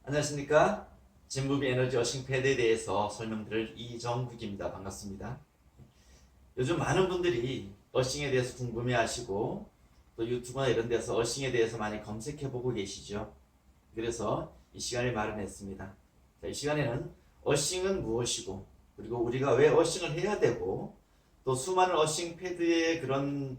안녕하십니까? 진부비 에너지 어싱 패드에 대해서 설명드릴 이정국입니다. 반갑습니다. 요즘 많은 분들이 어싱에 대해서 궁금해하시고 또 유튜브나 이런 데서 어싱에 대해서 많이 검색해보고 계시죠. 그래서 이 시간을 마련했습니다. 자, 이 시간에는 어싱은 무엇이고 그리고 우리가 왜 어싱을 해야 되고 또 수많은 어싱 패드의 그런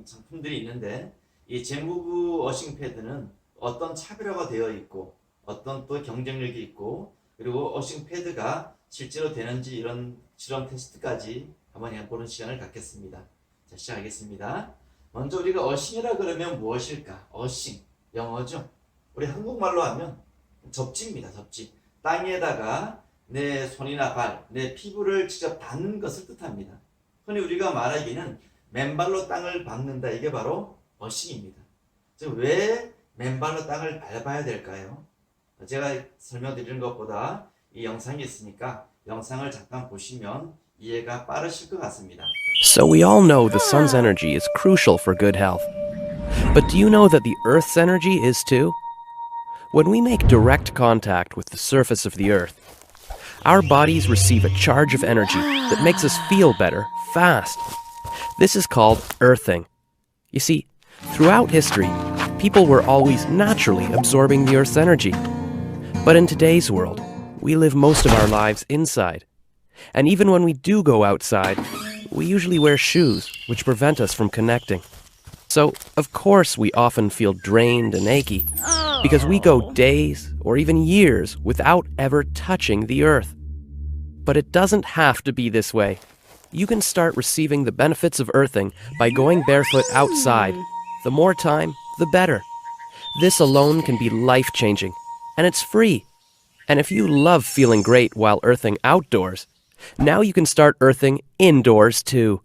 상품들이 있는데 이 젠무브 어싱 패드는 어떤 차별화가 되어 있고 어떤 또 경쟁력이 있고 그리고 어싱 패드가 실제로 되는지 이런 실험 테스트까지 한번 해보는 시간을 갖겠습니다. 자, 시작하겠습니다. 먼저 우리가 어싱이라 그러면 무엇일까? 어싱, 영어죠. 우리 한국말로 하면 접지입니다. 접지. 땅에다가 내 손이나 발, 내 피부를 직접 닿는 것을 뜻합니다. 흔히 우리가 말하기는 맨발로 땅을 밟는다. 이게 바로 어싱입니다. 즉, 왜 맨발로 땅을 밟아야 될까요? 제가 설명드리는 것보다 이 영상이 있으니까 영상을 잠깐 보시면 이해가 빠르실 것 같습니다. So we all know the sun's energy is crucial for good health. But do you know that the Earth's energy is too? When we make direct contact with the surface of the Earth, our bodies receive a charge of energy that makes us feel better fast. This is called earthing. You see, throughout history, people were always naturally absorbing the Earth's energy. But in today's world, we live most of our lives inside. And even when we do go outside, we usually wear shoes, which prevent us from connecting. So, of course, we often feel drained and achy, because we go days or even years without ever touching the earth. But it doesn't have to be this way. You can start receiving the benefits of earthing by going barefoot outside. The more time, the better. This alone can be life-changing, and it's free. And if you love feeling great while earthing outdoors, now you can start earthing indoors too.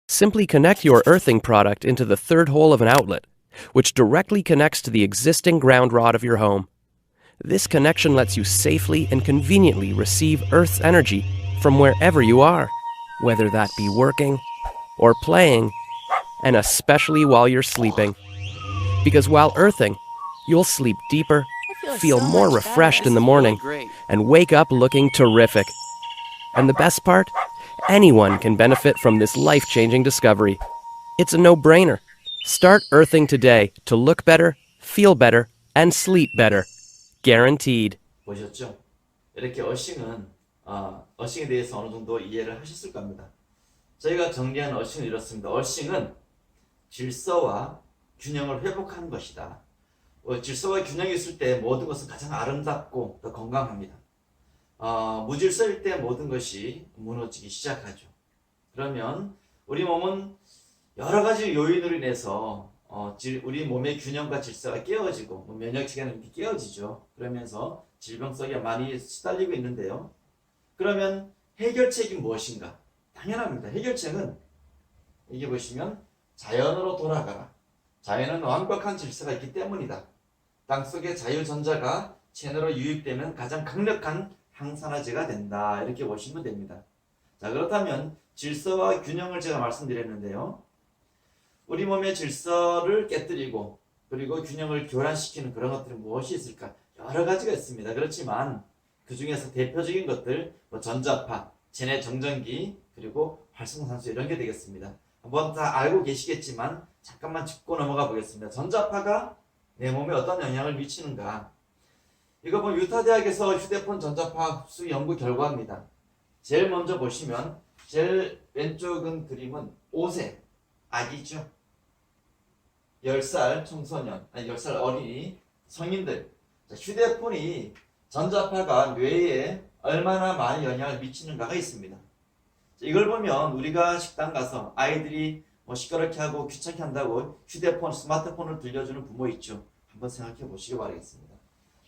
Simply connect your earthing product into the third hole of an outlet, which directly connects to the existing ground rod of your home. This connection lets you safely and conveniently receive Earth's energy from wherever you are, whether that be working or playing, and especially while you're sleeping. Because while earthing, you'll sleep deeper, feel more refreshed in the morning, and wake up looking terrific. And the best part? Anyone can benefit from this life-changing discovery. It's a no-brainer. Start earthing today to look better, feel better, and sleep better. Guaranteed. 보셨죠? 이렇게 어싱에 대해서 어느 정도 이해를 하셨을 겁니다. 저희가 정리한 어싱은 이렇습니다. 어싱은 질서와 균형을 회복하는 것이다. 질서와 균형이 있을 때 모든 것은 가장 아름답고 더 건강합니다. 무질서일 때 모든 것이 무너지기 시작하죠. 그러면 우리 몸은 여러 가지 요인으로 인해서 우리 몸의 균형과 질서가 깨어지고 면역체계는 이렇게 깨어지죠. 그러면서 질병 속에 많이 시달리고 있는데요. 그러면 해결책이 무엇인가? 당연합니다. 해결책은 이게 보시면 자연으로 돌아가라. 자연은 완벽한 질서가 있기 때문이다. 땅속의 자유전자가 체내로 유입되면 가장 강력한 항산화제가 된다. 이렇게 보시면 됩니다. 자, 그렇다면 질서와 균형을 제가 말씀드렸는데요. 우리 몸의 질서를 깨뜨리고 그리고 균형을 교란시키는 그런 것들이 무엇이 있을까? 여러 가지가 있습니다. 그렇지만 그 중에서 대표적인 것들 전자파, 체내 정전기, 그리고 활성산소 이런 게 되겠습니다. 한번 다 알고 계시겠지만 잠깐만 짚고 넘어가 보겠습니다. 전자파가 내 몸에 어떤 영향을 미치는가? 이거 보면 유타 대학에서 휴대폰 전자파 흡수 연구 결과입니다. 제일 먼저 보시면 제일 왼쪽은 그림은 5세 아기죠. 10살 청소년, 아니 10살 어린이, 성인들. 자, 휴대폰이 전자파가 뇌에 얼마나 많은 영향을 미치는가가 있습니다. 자, 이걸 보면 우리가 식당 가서 아이들이 시끄럽게 하고 귀찮게 한다고 휴대폰, 스마트폰을 들려주는 부모 있죠. 한번 생각해 보시기 바라겠습니다.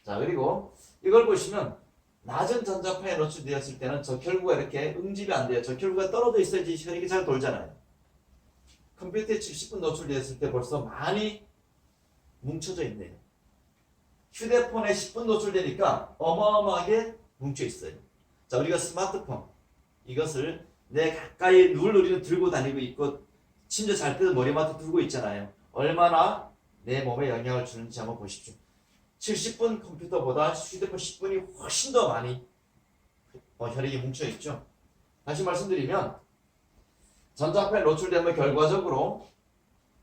자, 그리고 이걸 보시면 낮은 전자파에 노출되었을 때는 적혈구가 이렇게 응집이 안 돼요. 적혈구가 떨어져 있어야지 혈액이 잘 돌잖아요. 컴퓨터에 70분 노출되었을 때 벌써 많이 뭉쳐져 있네요. 휴대폰에 10분 노출되니까 어마어마하게 뭉쳐 있어요. 자, 우리가 스마트폰 이것을 내 가까이 누울 우리는 들고 다니고 있고 심지어 잘 때도 머리맡에 두고 있잖아요. 얼마나 내 몸에 영향을 주는지 한번 보십시오. 70분 컴퓨터보다 휴대폰 10분이 훨씬 더 많이 혈액이 뭉쳐있죠. 다시 말씀드리면 전자파에 노출되면 결과적으로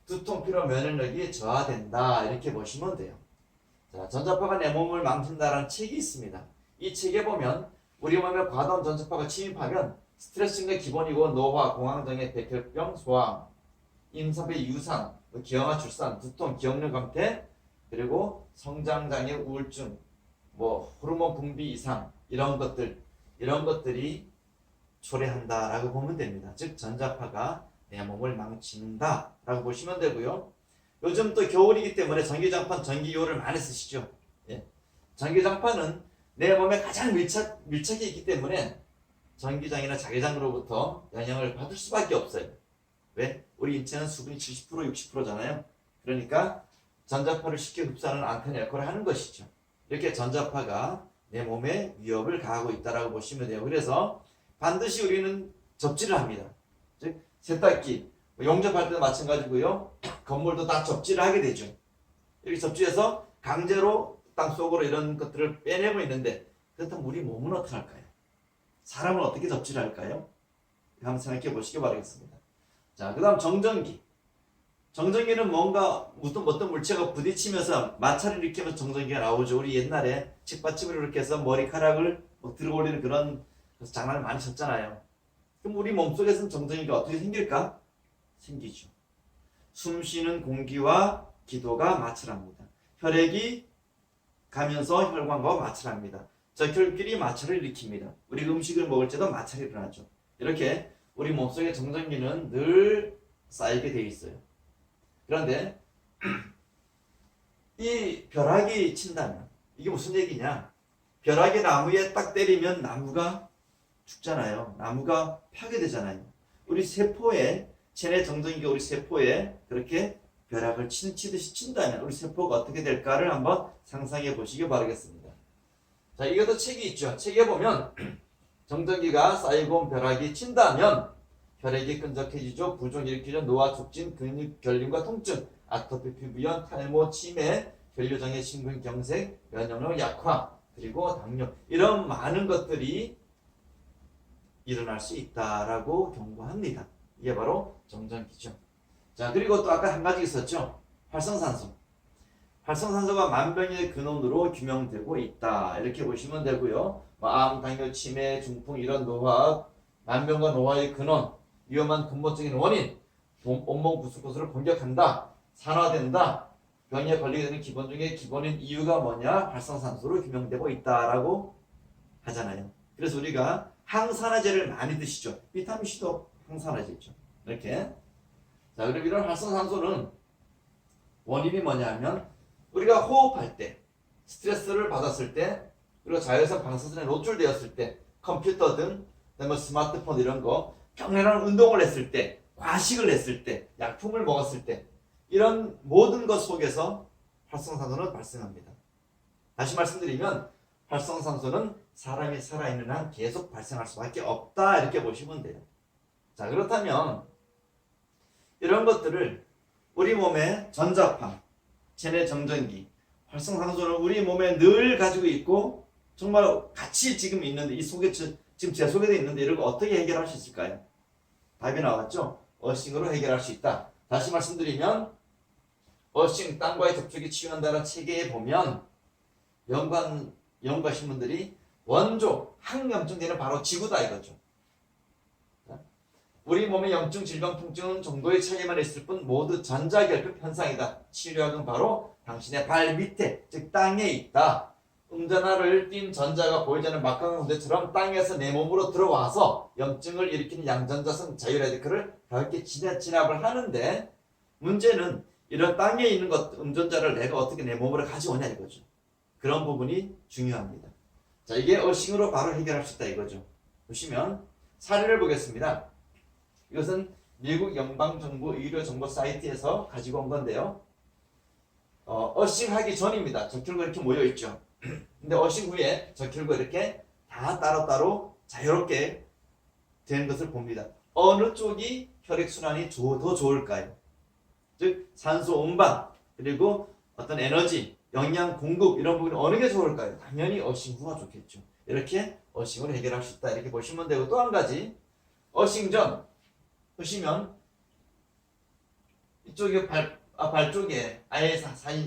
두통, 피로, 면역력이 저하된다 이렇게 보시면 돼요. 자, 전자파가 내 몸을 망친다라는 책이 있습니다. 이 책에 보면 우리 몸에 과다한 전자파가 침입하면 스트레스가 기본이고 노화, 공황장애, 백혈병, 소아암, 임산부의 유산, 기형아 출산, 두통, 기억력 감퇴, 그리고 성장장애, 우울증, 호르몬 분비 이상 이런 것들이 초래한다라고 보면 됩니다. 즉 전자파가 내 몸을 망친다라고 보시면 되고요. 요즘 또 겨울이기 때문에 전기장판, 전기요를 많이 쓰시죠. 예. 전기장판은 내 몸에 가장 밀착해 있기 때문에 전기장이나 자기장으로부터 영향을 받을 수밖에 없어요. 왜? 우리 인체는 수분이 70% 60%잖아요. 그러니까 전자파를 쉽게 흡수하는 안테나 역할을 하는 것이죠. 이렇게 전자파가 내 몸에 위협을 가하고 있다고 보시면 돼요. 그래서 반드시 우리는 접지를 합니다. 즉 세탁기, 용접할 때도 마찬가지고요. 건물도 다 접지를 하게 되죠. 이렇게 접지해서 강제로 땅속으로 이런 것들을 빼내고 있는데 그렇다면 우리 몸은 어떻게 할까요? 사람은 어떻게 접지를 할까요? 한번 생각해 보시기 바라겠습니다. 자, 그 다음 정전기. 정전기는 뭔가 어떤 물체가 부딪히면서 마찰을 일으키면서 정전기가 나오죠. 우리 옛날에 책받침을 이렇게 해서 머리카락을 들어 올리는 그런 장난을 많이 쳤잖아요. 그럼 우리 몸속에서는 정전기가 어떻게 생길까? 생기죠. 숨 쉬는 공기와 기도가 마찰합니다. 혈액이 가면서 혈관과 마찰합니다. 적혈끼리 마찰을 일으킵니다. 우리 음식을 먹을 때도 마찰이 일어나죠. 이렇게 우리 몸속의 정전기는 늘 쌓이게 돼 있어요. 그런데 이 벼락이 친다면 이게 무슨 얘기냐? 벼락이 나무에 딱 때리면 나무가 죽잖아요. 나무가 파괴되잖아요. 우리 세포에 체내 정전기가 우리 세포에 그렇게 벼락을 치듯이 친다면 우리 세포가 어떻게 될까를 한번 상상해 보시기 바라겠습니다. 자, 이것도 책이 있죠. 책에 보면 정전기가 쌓이고 벼락이 친다면 혈액이 끈적해지죠. 부종 일으키죠. 노화, 촉진, 근육 결림과 통증, 아토피, 피부염, 탈모, 치매, 혈류장애, 심근경색, 면역력 약화, 그리고 당뇨 이런 많은 것들이 일어날 수 있다라고 경고합니다. 이게 바로 정전기죠. 자, 그리고 또 아까 한 가지 있었죠. 활성산소. 활성산소가 만병의 근원으로 규명되고 있다. 이렇게 보시면 되고요. 암, 당뇨, 치매, 중풍 이런 노화, 만병과 노화의 근원, 위험한 근본적인 원인, 온몸 구석구석을 공격한다, 산화된다, 병에 걸리게 되는 기본 중에 기본인 이유가 뭐냐? 활성산소로 규명되고 있다라고 하잖아요. 그래서 우리가 항산화제를 많이 드시죠. 비타민C도 항산화제죠. 이렇게. 자, 그럼 이런 활성산소는 원인이 뭐냐 하면 우리가 호흡할 때, 스트레스를 받았을 때, 그리고 자외선 방사선에 노출되었을 때, 컴퓨터든, 그다음에 스마트폰 이런 거, 격렬한 운동을 했을 때, 과식을 했을 때, 약품을 먹었을 때, 이런 모든 것 속에서 활성산소는 발생합니다. 다시 말씀드리면 활성산소는 사람이 살아있는 한 계속 발생할 수밖에 없다 이렇게 보시면 돼요. 자, 그렇다면 이런 것들을 우리 몸의 전자파, 체내 정전기, 활성산소는 우리 몸에 늘 가지고 있고 정말 같이 지금 있는데 이 속에 지금 제 속에 있는데 이걸 어떻게 해결할 수 있을까요? 답이 나왔죠? 어싱으로 해결할 수 있다. 다시 말씀드리면 어싱, 땅과의 접촉이 치유한다는 책에 보면 연구하신 분들이 원조, 항염증제는 바로 지구다 이거죠. 우리 몸의 염증, 질병, 통증은 정도의 차이만 있을 뿐 모두 전자결핍 현상이다. 치료약은 바로 당신의 발 밑에, 즉 땅에 있다. 음전하를 띤 전자가 보이지 않는 막강한 군대처럼 땅에서 내 몸으로 들어와서 염증을 일으키는 양전자성 자유라디컬을 가볍게 진압을 하는데 문제는 이런 땅에 있는 음전자를 내가 어떻게 내 몸으로 가져오냐 이거죠. 그런 부분이 중요합니다. 자, 이게 어싱으로 바로 해결할 수 있다 이거죠. 보시면 사례를 보겠습니다. 이것은 미국 연방정부 의료정보 사이트에서 가지고 온 건데요. 어싱 하기 전입니다. 적혈구 이렇게 모여있죠. 근데 어싱 후에 적혈구 이렇게 다 따로따로 자유롭게 되는 것을 봅니다. 어느 쪽이 혈액순환이 더 좋을까요? 즉 산소 운반 그리고 어떤 에너지 영양 공급 이런 부분이 어느 게 좋을까요? 당연히 어싱 후가 좋겠죠. 이렇게 어싱으로 해결할 수 있다 이렇게 보시면 되고, 또 한 가지 어싱 전 보시면 이쪽에 발 쪽에 아예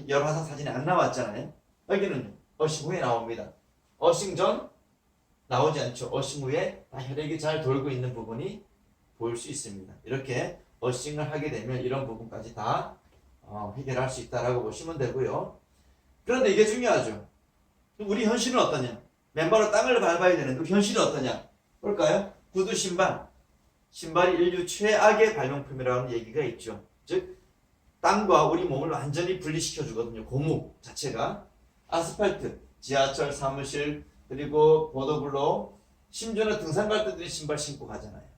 열화상 사진이 안 나왔잖아요. 여기는 어싱 후에 나옵니다. 어싱 전 나오지 않죠. 어싱 후에 다 혈액이 잘 돌고 있는 부분이 보일 수 있습니다. 이렇게 어싱을 하게 되면 이런 부분까지 다 해결할 수 있다라고 보시면 되고요. 그런데 이게 중요하죠. 우리 현실은 어떠냐? 맨발로 땅을 밟아야 되는데 우리 현실은 어떠냐? 볼까요? 구두 신발이 인류 최악의 발명품이라는 얘기가 있죠. 즉 땅과 우리 몸을 완전히 분리시켜 주거든요. 고무 자체가. 아스팔트, 지하철, 사무실, 그리고 보도블록, 심지어는 등산 갈 때도 신발 신고 가잖아요.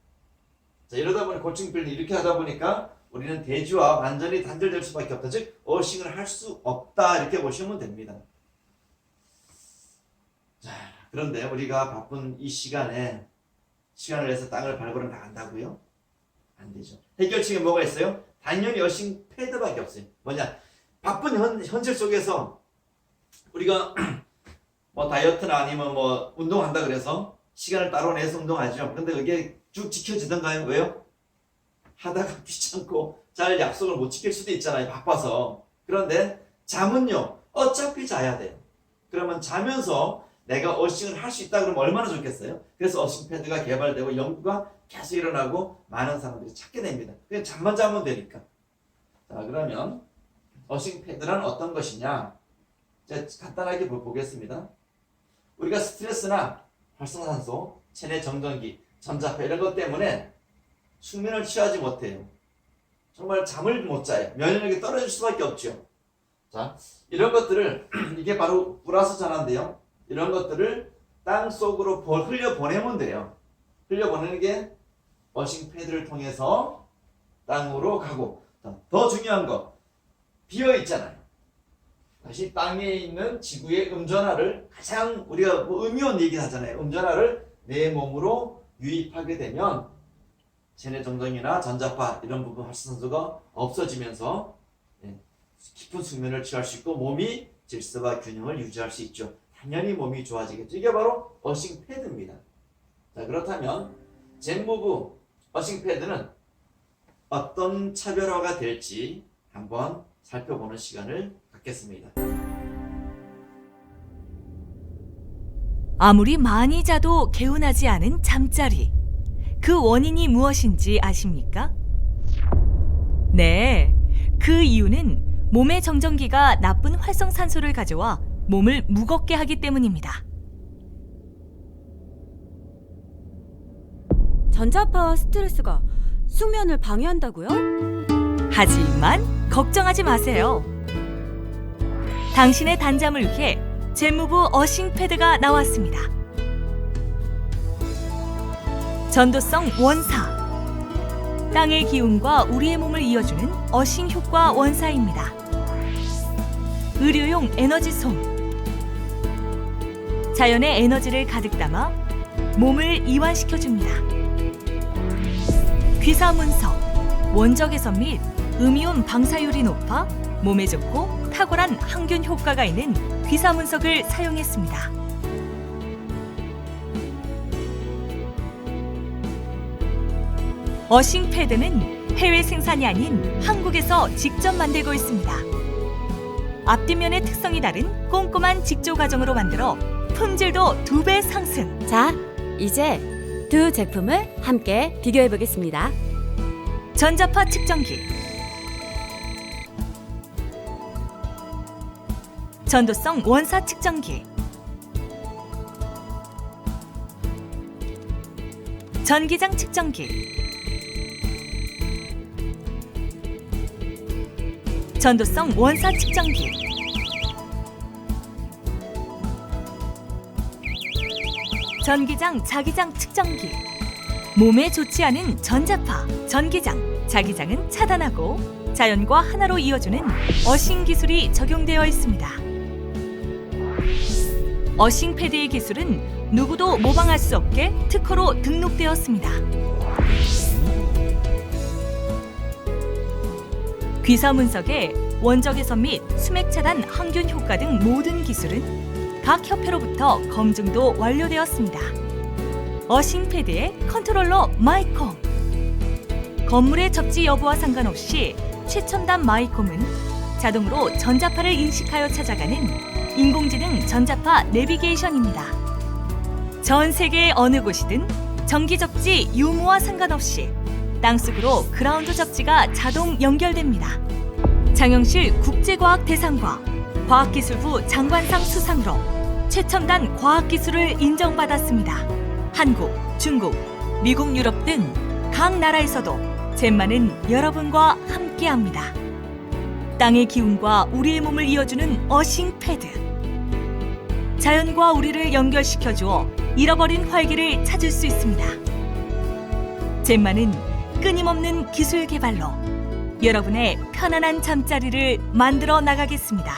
자, 이러다 보니 고층 빌딩 이렇게 하다 보니까 우리는 대지와 완전히 단절될 수밖에 없다. 즉 어싱을 할 수 없다 이렇게 보시면 됩니다. 자, 그런데 우리가 바쁜 이 시간에 시간을 내서 땅을 밟으러 나간다고요? 안 되죠. 해결책에 뭐가 있어요? 당연히 어싱 패드밖에 없어요. 뭐냐? 바쁜 현실 속에서 우리가 뭐 다이어트나 아니면 뭐 운동한다 그래서 시간을 따로 내서 운동하죠. 근데 그게 쭉 지켜지던가요? 왜요? 하다가 귀찮고 잘 약속을 못 지킬 수도 있잖아요. 바빠서. 그런데 잠은요. 어차피 자야 돼요. 그러면 자면서 내가 어싱을 할 수 있다 그러면 얼마나 좋겠어요? 그래서 어싱 패드가 개발되고 연구가 계속 일어나고 많은 사람들이 찾게 됩니다. 그냥 잠만 자면 되니까. 자, 그러면 어싱 패드란 어떤 것이냐? 제가 간단하게 보겠습니다. 우리가 스트레스나 활성산소, 체내 정전기, 전자파 이런 것 때문에 숙면을 취하지 못해요. 정말 잠을 못 자요. 면역력이 떨어질 수밖에 없죠. 자, 이런 것들을 이게 바로 플러스 전환인데요. 이런 것들을 땅 속으로 흘려보내면 돼요. 흘려보내는 게 어싱 패드를 통해서 땅으로 가고, 더 중요한 거 비어 있잖아요. 다시 땅에 있는 지구의 음전하를 가장 우리가 뭐 음이온 얘기 하잖아요. 음전하를 내 몸으로 유입하게 되면 체내 정전이나 전자파 이런 부분 활성산소가 없어지면서 깊은 숙면을 취할 수 있고 몸이 질서와 균형을 유지할 수 있죠. 당연히 몸이 좋아지겠죠. 이게 바로 어싱 패드입니다. 자, 그렇다면 젠무브 어싱 패드는 어떤 차별화가 될지 한번 살펴보는 시간을 갖겠습니다. 아무리 많이 자도 개운하지 않은 잠자리. 그 원인이 무엇인지 아십니까? 네, 그 이유는 몸의 정전기가 나쁜 활성산소를 가져와 몸을 무겁게 하기 때문입니다. 전자파와 스트레스가 숙면을 방해한다고요? 하지만 걱정하지 마세요. 당신의 단잠을 위해 젠무브 어싱 패드가 나왔습니다. 전도성 원사. 땅의 기운과 우리의 몸을 이어주는 어싱 효과 원사입니다. 의료용 에너지솜. 자연의 에너지를 가득 담아 몸을 이완시켜줍니다. 귀사문석. 원적 개선 및 음이온 방사율이 높아 몸에 좋고 탁월한 항균 효과가 있는 귀사문석을 사용했습니다. 어싱 패드는 해외 생산이 아닌 한국에서 직접 만들고 있습니다. 앞뒷면의 특성이 다른 꼼꼼한 직조 과정으로 만들어 품질도 2배 상승. 자, 이제 두 제품을 함께 비교해 보겠습니다. 전자파 측정기, 전도성 원사 측정기, 전기장 측정기, 전도성 원사 측정기, 전기장, 자기장 측정기. 몸에 좋지 않은 전자파, 전기장, 자기장은 차단하고 자연과 하나로 이어주는 어싱 기술이 적용되어 있습니다. 어싱 패드의 기술은 누구도 모방할 수 없게 특허로 등록되었습니다. 귀사문석에 원적 해선 및 수맥 차단 항균 효과 등 모든 기술은 각 협회로부터 검증도 완료되었습니다. 어싱 패드의 컨트롤러 마이콤. 건물의 접지 여부와 상관없이 최첨단 마이콤은 자동으로 전자파를 인식하여 찾아가는 인공지능 전자파 내비게이션입니다. 전 세계 어느 곳이든 전기 접지 유무와 상관없이 땅속으로 그라운드 접지가 자동 연결됩니다. 장영실 국제과학대상과 과학기술부 장관상 수상으로 최첨단 과학기술을 인정받았습니다. 한국, 중국, 미국, 유럽 등 각 나라에서도 젠마는 여러분과 함께합니다. 땅의 기운과 우리의 몸을 이어주는 어싱 패드. 자연과 우리를 연결시켜주어 잃어버린 활기를 찾을 수 있습니다. 젠마는 끊임없는 기술 개발로 여러분의 편안한 잠자리를 만들어 나가겠습니다.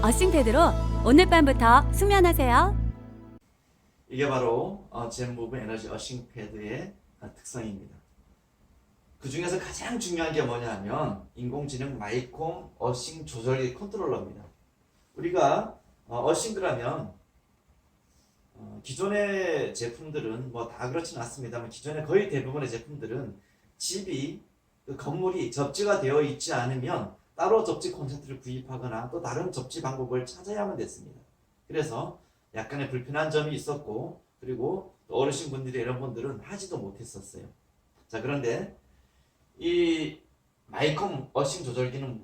어싱 패드로 오늘 밤부터 숙면하세요. 이게 바로 젠무브 에너지 어싱 패드의 특성입니다. 그 중에서 가장 중요한 게 뭐냐면 인공지능 마이콤 어싱 조절기 컨트롤러입니다. 우리가 어싱그라면 기존의 제품들은 뭐 다 그렇지는 않습니다만 기존의 거의 대부분의 제품들은 집이 그 건물이 접지가 되어 있지 않으면 따로 접지 콘센트를 구입하거나 또 다른 접지 방법을 찾아야만 됐습니다. 그래서 약간의 불편한 점이 있었고 그리고 또 어르신분들이 이런 분들은 하지도 못했었어요. 자, 그런데 이 마이콤 어싱 조절기는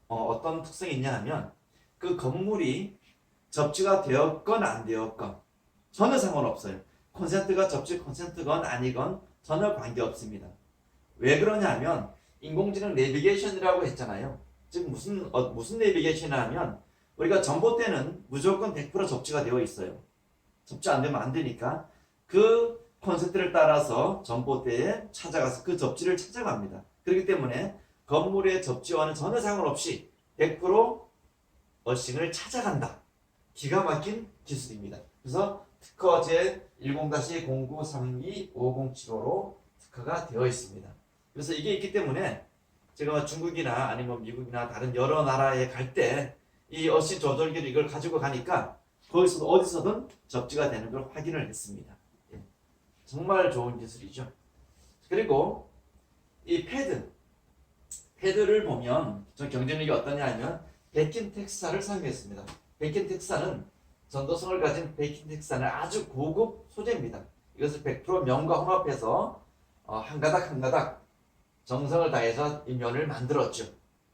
어떤 특성이 있냐 하면 그 건물이 접지가 되었건 안 되었건 전혀 상관없어요. 콘센트가 접지 콘센트건 아니건 전혀 관계없습니다. 왜 그러냐면 인공지능 내비게이션이라고 했잖아요. 즉 무슨 내비게이션이냐 하면 우리가 전봇대는 무조건 100% 접지가 되어 있어요. 접지 안 되면 안 되니까 그 콘센트를 따라서 전봇대에 찾아가서 그 접지를 찾아갑니다. 그렇기 때문에 건물의 접지와는 전혀 상관없이 100% 어싱을 찾아간다. 기가 막힌 기술입니다. 그래서 특허 제10-09325075로 특허가 되어 있습니다. 그래서 이게 있기 때문에 제가 중국이나 아니면 미국이나 다른 여러 나라에 갈 때 이 어싱 조절기를 이걸 가지고 가니까 거기서도 어디서든 접지가 되는 걸 확인을 했습니다. 예. 정말 좋은 기술이죠. 그리고 이 패드를 보면 저 경쟁력이 어떠냐 하면 베킨텍사를 사용했습니다. 베킨텍사는 전도성을 가진 베킨텍사는 아주 고급 소재입니다. 이것을 100% 면과 혼합해서 한 가닥 한 가닥 정성을 다해서 이 면을 만들었죠.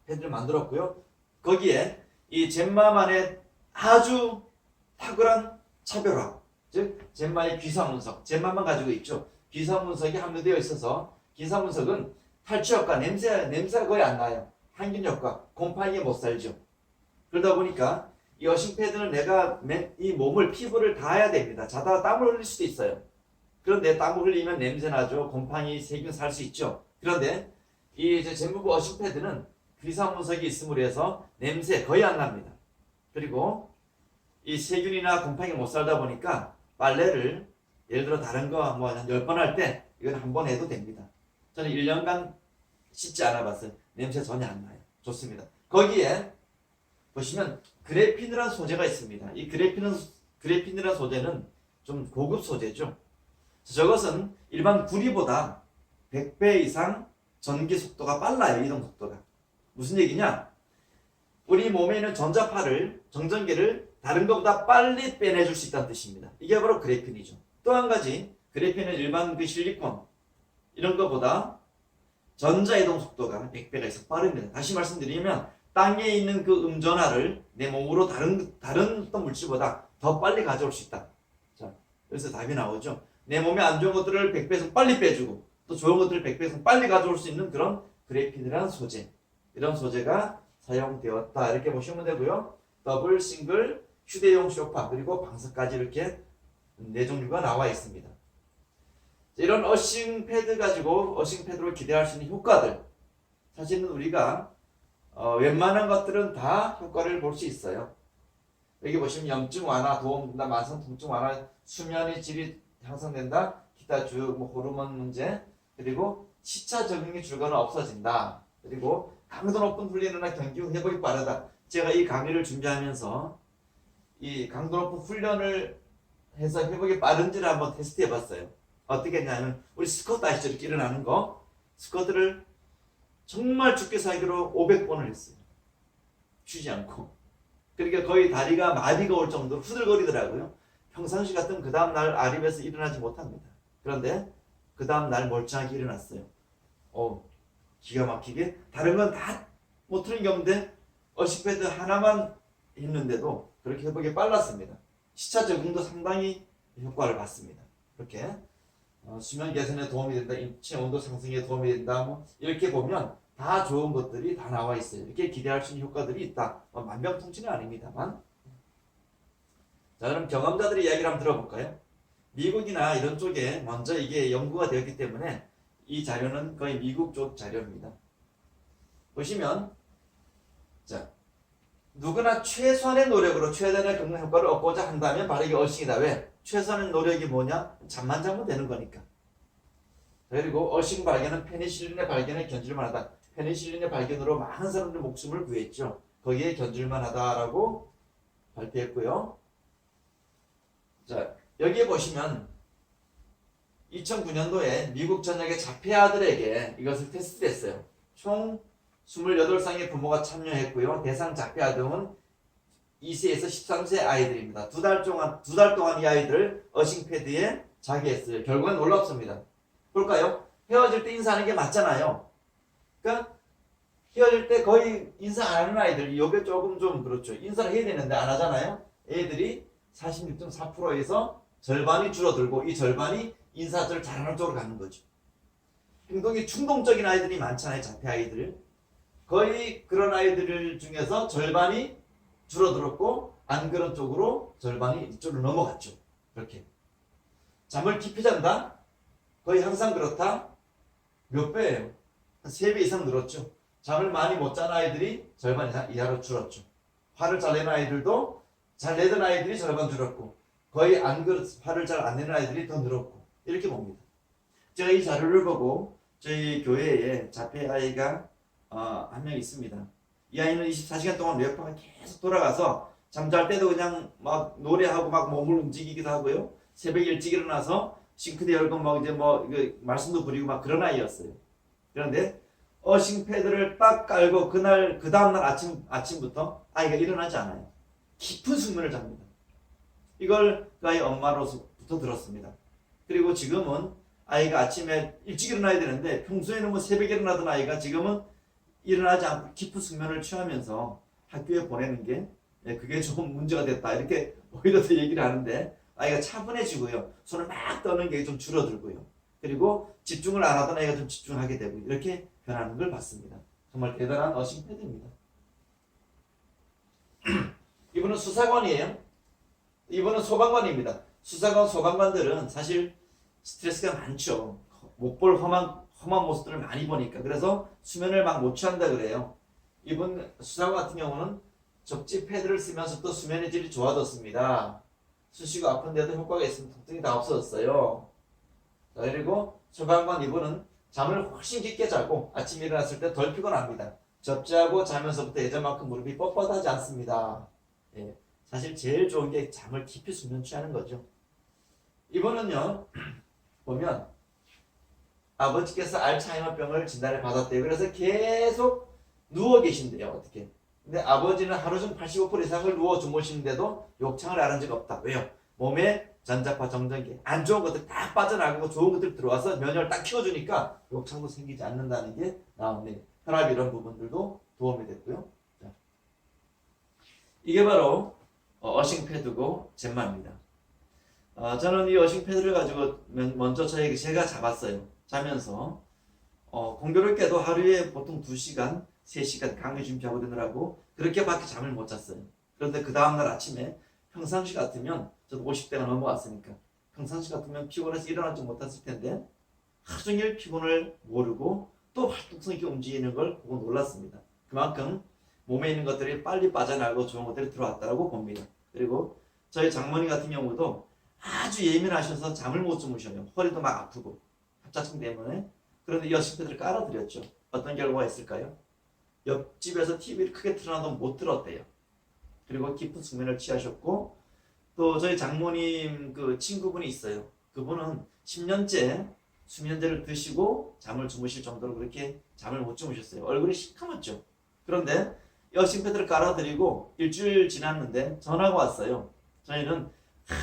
패드를 만들었고요. 거기에 이 젠마만의 아주 탁월한 차별화, 즉 젠마의 귀사문석, 젠마만 가지고 있죠. 귀사문석이 함유되어 있어서 귀사문석은 탈취 효과, 냄새가 거의 안 나요. 항균 효과, 곰팡이에 못 살죠. 그러다 보니까 이 어싱 패드는 내가 이 몸을 피부를 닿아야 됩니다. 자다가 땀을 흘릴 수도 있어요. 그런데 땀을 흘리면 냄새 나죠. 곰팡이, 세균 살 수 있죠. 그런데 이 젠무브 어싱 패드는 귀사문석이 있음으로 해서 냄새 거의 안 납니다. 그리고 이 세균이나 곰팡이 못 살다 보니까 빨래를 예를 들어 다른 거 뭐 한 10번 할 때 이건 한 번 해도 됩니다. 저는 1년간 씻지 않아 봤어요. 냄새 전혀 안 나요. 좋습니다. 거기에 보시면 그래핀이라는 소재가 있습니다. 이 그래핀이라는 소재는 좀 고급 소재죠. 저것은 일반 구리보다 100배 이상 전기 속도가 빨라요. 이동 속도가. 무슨 얘기냐? 우리 몸에 있는 전자파를, 정전기를 다른 것보다 빨리 빼내줄 수 있다는 뜻입니다. 이게 바로 그래핀이죠. 또 한 가지, 그래핀은 일반 그 실리콘 이런 것보다 전자 이동 속도가 100배가 이상 빠릅니다. 다시 말씀드리면 땅에 있는 그 음전하를 내 몸으로 다른 어떤 물질보다 더 빨리 가져올 수 있다. 자, 그래서 답이 나오죠. 내 몸에 안 좋은 것들을 100배 이상 빨리 빼주고 또 좋은 것들을 100배 이상 빨리 가져올 수 있는 그런 그래핀이라는 소재, 이런 소재가 사용되었다. 이렇게 보시면 되고요. 더블, 싱글, 휴대용 쇼파 그리고 방석까지 이렇게 4종류가 나와 있습니다. 이런 어싱 패드 가지고 어싱 패드로 기대할 수 있는 효과들, 사실은 우리가 웬만한 것들은 다 효과를 볼 수 있어요. 여기 보시면 염증 완화 도움된다, 만성 통증 완화, 수면의 질이 향상된다, 기타 주 호르몬 문제, 그리고 시차 적응이 줄거나 없어진다, 그리고 강도 높은 훈련이나 경기 후 회복이 빠르다. 제가 이 강의를 준비하면서 이 강도 높은 훈련을 해서 회복이 빠른지를 한번 테스트 해봤어요. 어떻게 했냐면 우리 스쿼트 아시죠? 이렇게 일어나는 거. 스쿼트를 정말 죽게 살기로 500번을 했어요. 쉬지 않고. 그러니까 거의 다리가 마비가 올 정도로 후들거리더라고요. 평상시 같으면 그 다음날 아립에서 일어나지 못합니다. 그런데 그 다음날 멀쩡하게 일어났어요. 기가 막히게. 다른 건 다 뭐 틀린 게 없는데 어식패드 하나만 했는데도 그렇게 회복이 빨랐습니다. 시차 적응도 상당히 효과를 봤습니다. 그렇게 수면 개선에 도움이 된다, 인체 온도 상승에 도움이 된다, 뭐 이렇게 보면 다 좋은 것들이 다 나와 있어요. 이렇게 기대할 수 있는 효과들이 있다. 만병통치는 아닙니다만. 자, 그럼 경험자들의 이야기를 한번 들어볼까요? 미국이나 이런 쪽에 먼저 이게 연구가 되었기 때문에 이 자료는 거의 미국 쪽 자료입니다. 보시면, 자, 누구나 최소한의 노력으로 최대한의 건강 효과를 얻고자 한다면 바로 이게 어싱이다. 왜? 최소한의 노력이 뭐냐? 잠만 자면 되는 거니까. 그리고 어싱 발견은 페니실린의 발견에 견줄만 하다. 페니실린의 발견으로 많은 사람들의 목숨을 구했죠. 거기에 견줄만 하다라고 발표했고요. 자, 여기에 보시면 2009년도에 미국 전역의 자폐아들에게 이것을 테스트했어요. 총 28쌍의 부모가 참여했고요. 대상 자폐아동은 2세에서 13세 아이들입니다. 두 달 동안 이 아이들 어싱패드에 자기했어요. 결과는 놀랍습니다. 볼까요? 헤어질 때 인사하는 게 맞잖아요. 그러니까 헤어질 때 거의 인사 안 하는 아이들, 요게 조금 좀 그렇죠. 인사를 해야 되는데 안 하잖아요. 애들이 46.4%에서 절반이 줄어들고 이 절반이 인사를 잘하는 쪽으로 가는 거죠. 행동이 충동적인 아이들이 많잖아요. 자폐 아이들. 거의 그런 아이들 중에서 절반이 줄어들었고 안 그런 쪽으로 절반이 이쪽으로 넘어갔죠. 그렇게. 잠을 깊이 잔다? 거의 항상 그렇다? 몇 배예요? 한 3배 이상 늘었죠. 잠을 많이 못 자는 아이들이 절반 이하로 줄었죠. 화를 잘 내는 아이들도 잘 내던 아이들이 절반 줄었고 거의 화를 잘 안 내는 아이들이 더 늘었고 이렇게 봅니다. 제가 이 자료를 보고 저희 교회에 자폐 아이가 한 명 있습니다. 이 아이는 24시간 동안 뇌파가 계속 돌아가서 잠잘 때도 그냥 막 노래하고 막 몸을 움직이기도 하고요. 새벽에 일찍 일어나서 싱크대 열고 이거 말씀도 부리고 막 그런 아이였어요. 그런데 어싱 패드를 딱 깔고 그 다음날 아침부터 아이가 일어나지 않아요. 깊은 숙면을 잡니다. 이걸 그 아이 엄마로부터 들었습니다. 그리고 지금은 아이가 아침에 일찍 일어나야 되는데 평소에는 뭐 새벽에 일어나던 아이가 지금은 일어나지 않고 깊은 숙면을 취하면서 학교에 보내는 게 그게 조금 문제가 됐다. 이렇게 오히려 더 얘기를 하는데 아이가 차분해지고요. 손을 막 떠는 게 좀 줄어들고요. 그리고 집중을 안 하던 아이가 좀 집중하게 되고 이렇게 변하는 걸 봤습니다. 정말 대단한 어싱 패드입니다. 이분은 수사관이에요. 이분은 소방관입니다. 수사관, 소방관들은 사실 스트레스가 많죠. 못 볼 험한 모습들을 많이 보니까. 그래서 수면을 막 못 취한다 그래요. 이분 수사관 같은 경우는 접지 패드를 쓰면서 또 수면의 질이 좋아졌습니다. 쑤시고 아픈데도 효과가 있으면 통증이 다 없어졌어요. 자, 그리고 소방관 이분은 잠을 훨씬 깊게 자고 아침에 일어났을 때 덜 피곤합니다. 접지하고 자면서부터 예전만큼 무릎이 뻣뻣하지 않습니다. 예, 사실 제일 좋은 게 잠을 깊이 수면 취하는 거죠. 이분은요 보면 아버지께서 알츠하이머병을 진단을 받았대요. 그래서 계속 누워 계신대요. 어떻게? 근데 아버지는 하루 중 85% 이상을 누워 주무시는데도 욕창을 안 한 적 없다. 왜요? 몸에 전자파 정전기 안 좋은 것들 딱 빠져나가고 좋은 것들 들어와서 면역을 딱 키워주니까 욕창도 생기지 않는다는 게 나오네요. 혈압 이런 부분들도 도움이 됐고요. 자, 이게 바로 어싱 패드고 젠마입니다. 저는 이 어싱 패드를 가지고 먼저 제가 잡았어요. 자면서 공교롭게도 하루에 보통 2시간, 3시간 강의 준비하고 되느라고 그렇게밖에 잠을 못 잤어요. 그런데 그 다음날 아침에 평상시 같으면 저도 50대가 넘어갔으니까 평상시 같으면 피곤해서 일어나지 못했을 텐데 하루 종일 피곤을 모르고 또 활동성 있게 움직이는 걸 보고 놀랐습니다. 그만큼 몸에 있는 것들이 빨리 빠져나가고 좋은 것들이 들어왔다고 봅니다. 그리고 저희 장모님 같은 경우도 아주 예민하셔서 잠을 못 주무셔요. 허리도 막 아프고 합자증 때문에. 그런데 이 어싱패드를 깔아드렸죠. 어떤 결과가 있을까요? 옆집에서 TV를 크게 틀어놔도 못 들었대요. 그리고 깊은 숙면을 취하셨고, 또 저희 장모님 그 친구분이 있어요. 그분은 10년째 수면제를 드시고 잠을 주무실 정도로 그렇게 잠을 못 주무셨어요. 얼굴이 시커멓죠. 그런데 어싱패드를 깔아드리고 일주일 지났는데 전화가 왔어요. 저희는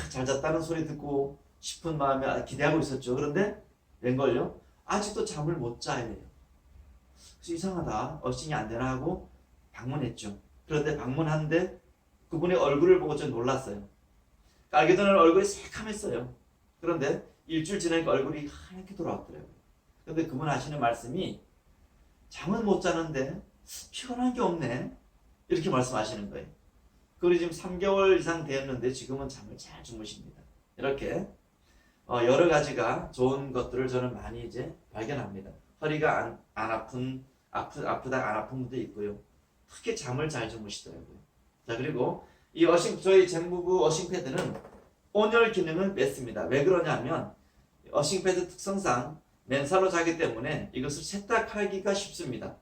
잘 잤다는 소리 듣고 싶은 마음에 기대하고 있었죠. 그런데 웬걸요? 아직도 잠을 못 자야 돼요. 그래서 이상하다. 어싱이 안 되나 하고 방문했죠. 그런데 방문하는데 그분의 얼굴을 보고 좀 놀랐어요. 깔기 전에 얼굴이 새카맸어요. 그런데 일주일 지나니까 얼굴이 하얗게 돌아왔더라고요. 그런데 그분 하시는 말씀이 잠은 못 자는데 피곤한 게 없네. 이렇게 말씀하시는 거예요. 그리고 지금 3개월 이상 되었는데 지금은 잠을 잘 주무십니다. 이렇게 여러 가지가 좋은 것들을 저는 많이 이제 발견합니다. 허리가 안 아프다 안 아픈 분도 있고요. 특히 잠을 잘 주무시더라고요. 자, 그리고 이 저희 젠무브 어싱패드는 온열 기능을 뺐습니다. 왜 그러냐면 어싱패드 특성상 맨살로 자기 때문에 이것을 세탁하기가 쉽습니다.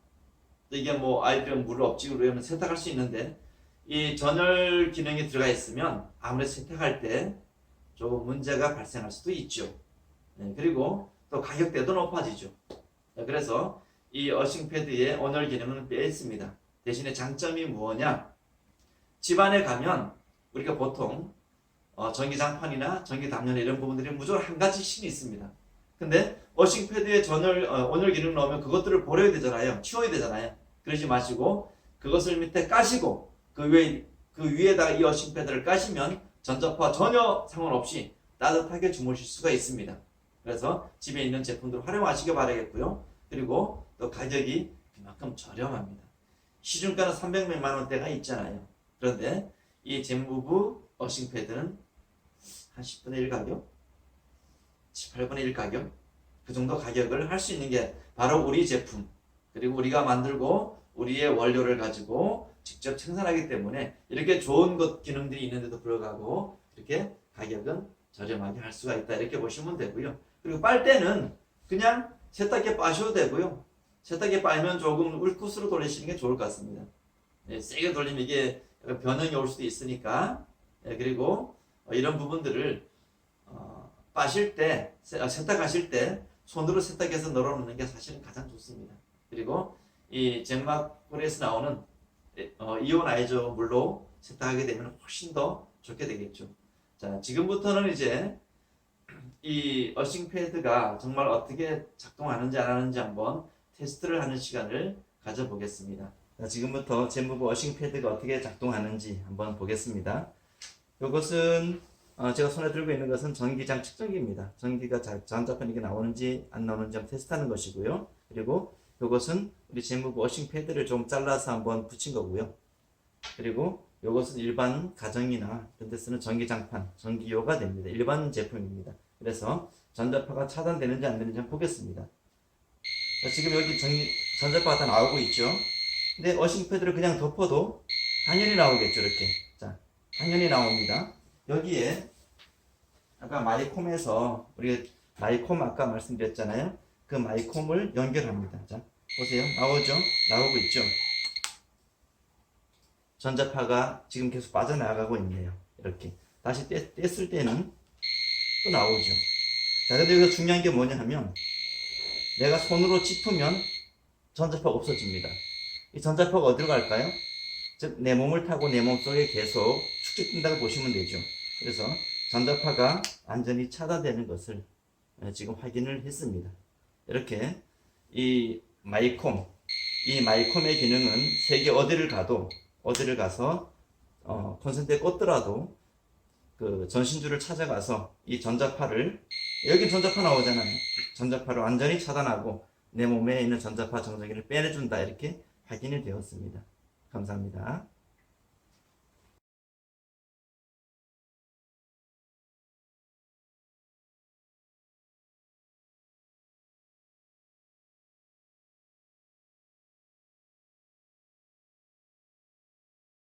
이게 뭐 아이들은 물을 억지로 하면 세탁할 수 있는데 이 전열 기능이 들어가 있으면 아무래도 세탁할 때 조금 문제가 발생할 수도 있죠. 네, 그리고 또 가격대도 높아지죠. 네, 그래서 이 어싱패드의 온열 기능은 빼 있습니다. 대신에 장점이 뭐냐? 집안에 가면 우리가 보통 전기장판이나 전기담요나 이런 부분들이 무조건 한 가지씩 있습니다. 근데 어싱패드에 온열 기능을 넣으면 그것들을 버려야 되잖아요. 치워야 되잖아요. 그러지 마시고 그것을 밑에 까시고 그 위에다가 이 어싱패드를 까시면 전자파와 전혀 상관없이 따뜻하게 주무실 수가 있습니다. 그래서 집에 있는 제품들을 활용하시기 바라겠고요. 그리고 또 가격이 그만큼 저렴합니다. 시중가는 300몇만 원대가 있잖아요. 그런데 이 젠무브 어싱패드는 한 10분의 1 가격? 18분의 1 가격? 그 정도 가격을 할 수 있는 게 바로 우리 제품, 그리고 우리가 만들고 우리의 원료를 가지고 직접 생산하기 때문에 이렇게 좋은 기능들이 있는데도 불구하고 이렇게 가격은 저렴하게 할 수가 있다, 이렇게 보시면 되고요. 그리고 빨대는 그냥 세탁기에 빠셔도 되고요. 세탁기에 빨면 조금 울크스로 돌리시는 게 좋을 것 같습니다. 네, 세게 돌리면 이게 변형이 올 수도 있으니까. 네, 그리고 이런 부분들을 빠실 때, 세탁하실 때 손으로 세탁해서 널어놓는 게 사실은 가장 좋습니다. 그리고 이 젠마콜에서 나오는 이온아이저 물로 세탁하게 되면 훨씬 더 좋게 되겠죠. 자, 지금부터는 이제 이 어싱패드가 정말 어떻게 작동하는지 안 하는지 한번 테스트를 하는 시간을 가져보겠습니다. 자, 지금부터 젠무브 어싱패드가 어떻게 작동하는지 한번 보겠습니다. 이것은 제가 손에 들고 있는 것은 전기장 측정기입니다. 전기가 전자판 이게 나오는지 안 나오는지 한번 테스트하는 것이고요. 그리고 이것은 우리 젠무브 어싱패드를 좀 잘라서 한번 붙인 거고요. 그리고 이것은 일반 가정이나 이런 데 쓰는 전기장판, 전기요가 됩니다. 일반 제품입니다. 그래서 전자파가 차단되는지 안 되는지 한번 보겠습니다. 자, 지금 여기 전자파가 다 나오고 있죠. 근데 어싱패드를 그냥 덮어도 당연히 나오겠죠. 이렇게. 자, 당연히 나옵니다. 여기에 아까 마이콤에서 우리가 마이콤 아까 말씀드렸잖아요. 그 마이콤을 연결합니다. 자, 보세요. 나오죠? 나오고 있죠? 전자파가 지금 계속 빠져나가고 있네요. 이렇게. 다시 뗐을 때는 또 나오죠. 자, 근데 여기서 중요한 게 뭐냐 하면 내가 손으로 짚으면 전자파가 없어집니다. 이 전자파가 어디로 갈까요? 즉, 내 몸을 타고 내 몸속에 계속 축적된다고 보시면 되죠. 그래서 전자파가 완전히 차단되는 것을 지금 확인을 했습니다. 이렇게 이 마이콤의 기능은 세계 어디를 가서 콘센트에 꽂더라도 그 전신줄을 찾아가서 이 전자파를, 여기 전자파 나오잖아요. 전자파를 완전히 차단하고 내 몸에 있는 전자파 정전기를 빼내준다, 이렇게 확인이 되었습니다. 감사합니다.